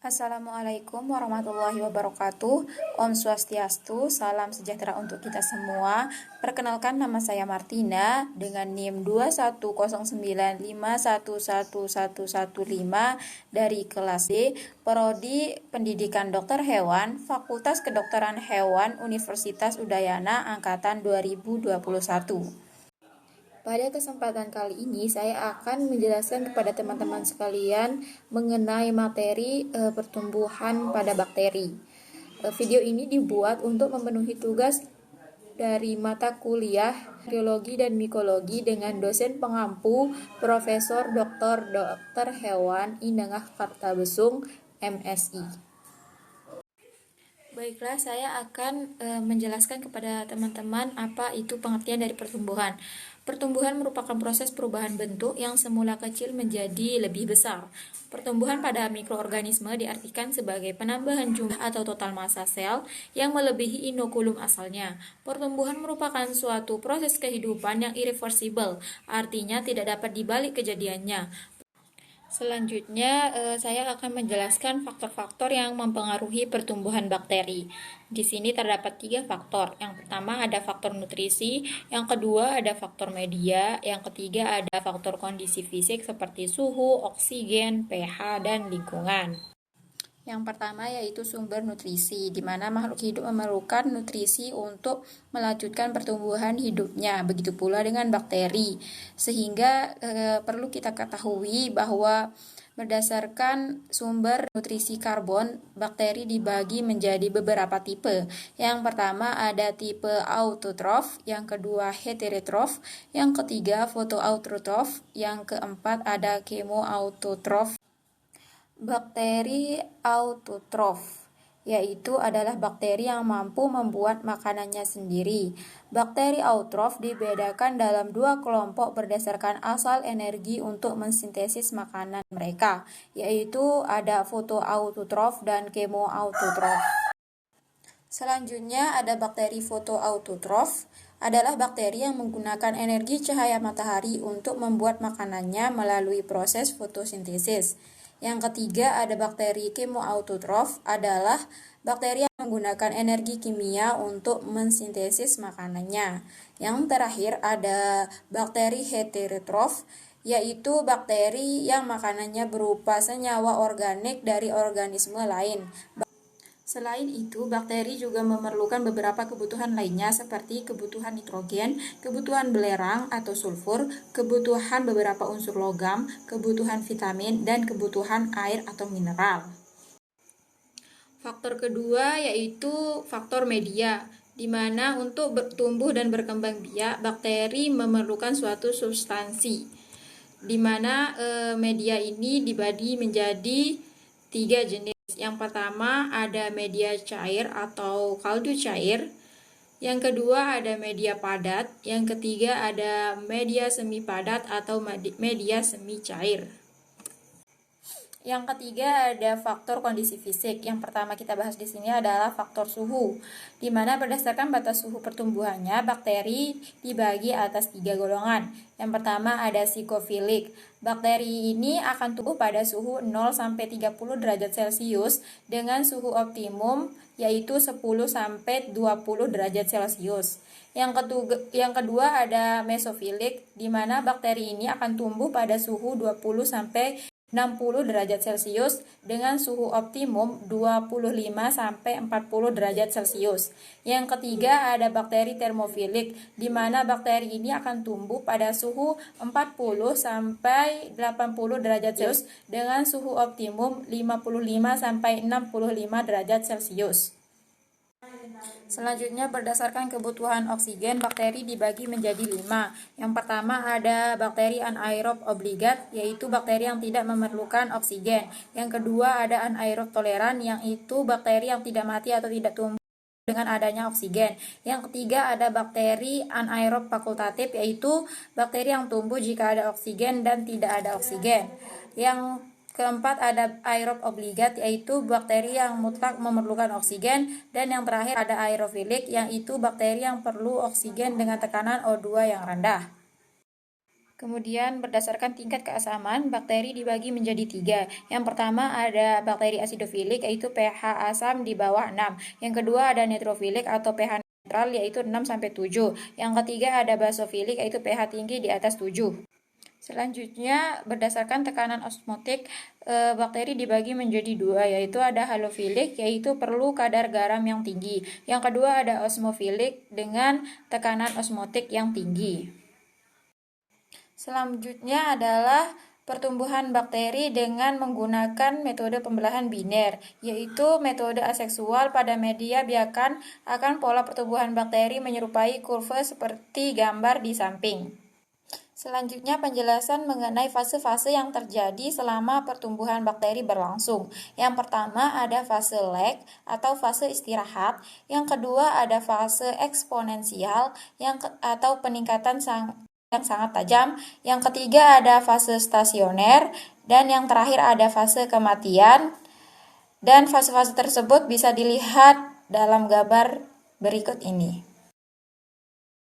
Assalamualaikum warahmatullahi wabarakatuh. Om Swastiastu, salam sejahtera untuk kita semua. Perkenalkan, nama saya Martina dengan NIM 2109511115 dari kelas D, Prodi Pendidikan Dokter Hewan, Fakultas Kedokteran Hewan, Universitas Udayana, Angkatan 2021. Pada kesempatan kali ini saya akan menjelaskan kepada teman-teman sekalian mengenai materi pertumbuhan pada bakteri. Video ini dibuat untuk memenuhi tugas dari mata kuliah biologi dan mikologi dengan dosen pengampu Profesor Dr. Hewan Indengah Kartabesung, MSI. Baiklah, saya akan menjelaskan kepada teman-teman apa itu pengertian dari pertumbuhan. Pertumbuhan merupakan proses perubahan bentuk yang semula kecil menjadi lebih besar. Pertumbuhan pada mikroorganisme diartikan sebagai penambahan jumlah atau total massa sel yang melebihi inokulum asalnya. Pertumbuhan merupakan suatu proses kehidupan yang irreversible, artinya tidak dapat dibalik kejadiannya. Selanjutnya, saya akan menjelaskan faktor-faktor yang mempengaruhi pertumbuhan bakteri. Di sini terdapat 3 faktor. Yang pertama ada faktor nutrisi, yang kedua ada faktor media, yang ketiga ada faktor kondisi fisik seperti suhu, oksigen, pH, dan lingkungan. Yang pertama yaitu sumber nutrisi, di mana makhluk hidup memerlukan nutrisi untuk melanjutkan pertumbuhan hidupnya. Begitu pula dengan bakteri. Sehingga perlu kita ketahui bahwa berdasarkan sumber nutrisi karbon, bakteri dibagi menjadi beberapa tipe. Yang pertama ada tipe autotrof, yang kedua heterotrof, yang ketiga fotoautotrof, yang keempat ada kemoautotrof. Bakteri autotrof yaitu adalah bakteri yang mampu membuat makanannya sendiri. Bakteri autotrof dibedakan dalam 2 kelompok berdasarkan asal energi untuk mensintesis makanan mereka, yaitu ada fotoautotrof dan kemoautotrof. Selanjutnya ada bakteri fotoautotrof, adalah bakteri yang menggunakan energi cahaya matahari untuk membuat makanannya melalui proses fotosintesis. Yang ketiga ada bakteri kemoautotrof, adalah bakteri yang menggunakan energi kimia untuk mensintesis makanannya. Yang terakhir ada bakteri heterotrof, yaitu bakteri yang makanannya berupa senyawa organik dari organisme lain. Selain itu, bakteri juga memerlukan beberapa kebutuhan lainnya seperti kebutuhan nitrogen, kebutuhan belerang atau sulfur, kebutuhan beberapa unsur logam, kebutuhan vitamin, dan kebutuhan air atau mineral. Faktor kedua yaitu faktor media, di mana untuk bertumbuh dan berkembang biak, bakteri memerlukan suatu substansi, di mana media ini dibagi menjadi 3 jenis. Yang pertama ada media cair atau kaldu cair, yang kedua ada media padat, yang ketiga ada media semi padat atau media semi cair. Yang ketiga ada faktor kondisi fisik. Yang pertama kita bahas di sini adalah faktor suhu, di mana berdasarkan batas suhu pertumbuhannya, bakteri dibagi atas 3 golongan. Yang pertama ada psikofilik. Bakteri ini akan tumbuh pada suhu 0-30 derajat Celcius dengan suhu optimum yaitu 10-20 derajat Celcius. Yang kedua ada mesofilik, di mana bakteri ini akan tumbuh pada suhu 20-60 derajat Celcius dengan suhu optimum 25-40 derajat Celcius. Yang ketiga ada bakteri termofilik, di mana bakteri ini akan tumbuh pada suhu 40-80 derajat Celcius dengan suhu optimum 55-65 derajat Celcius. Selanjutnya berdasarkan kebutuhan oksigen, bakteri dibagi menjadi 5. Yang pertama ada bakteri anaerob obligat, yaitu bakteri yang tidak memerlukan oksigen. Yang kedua ada anaerob toleran, yang itu bakteri yang tidak mati atau tidak tumbuh dengan adanya oksigen. Yang ketiga ada bakteri anaerob fakultatif, yaitu bakteri yang tumbuh jika ada oksigen dan tidak ada oksigen. Yang keempat ada aerob obligat, yaitu bakteri yang mutlak memerlukan oksigen. Dan yang terakhir ada aerofilik, yang itu bakteri yang perlu oksigen dengan tekanan O2 yang rendah. Kemudian berdasarkan tingkat keasaman, bakteri dibagi menjadi 3. Yang pertama ada bakteri asidofilik, yaitu pH asam di bawah 6. Yang kedua ada neutrofilik atau pH netral, yaitu 6-7. Yang ketiga ada basofilik, yaitu pH tinggi di atas 7. Selanjutnya, berdasarkan tekanan osmotik, bakteri dibagi menjadi 2, yaitu ada halofilik, yaitu perlu kadar garam yang tinggi. Yang kedua ada osmofilik dengan tekanan osmotik yang tinggi. Selanjutnya adalah pertumbuhan bakteri dengan menggunakan metode pembelahan biner, yaitu metode aseksual pada media biakan akan pola pertumbuhan bakteri menyerupai kurva seperti gambar di samping. Selanjutnya penjelasan mengenai fase-fase yang terjadi selama pertumbuhan bakteri berlangsung. Yang pertama ada fase lag atau fase istirahat, yang kedua ada fase eksponensial atau peningkatan yang sangat tajam, yang ketiga ada fase stasioner, dan yang terakhir ada fase kematian. Dan fase-fase tersebut bisa dilihat dalam gambar berikut ini.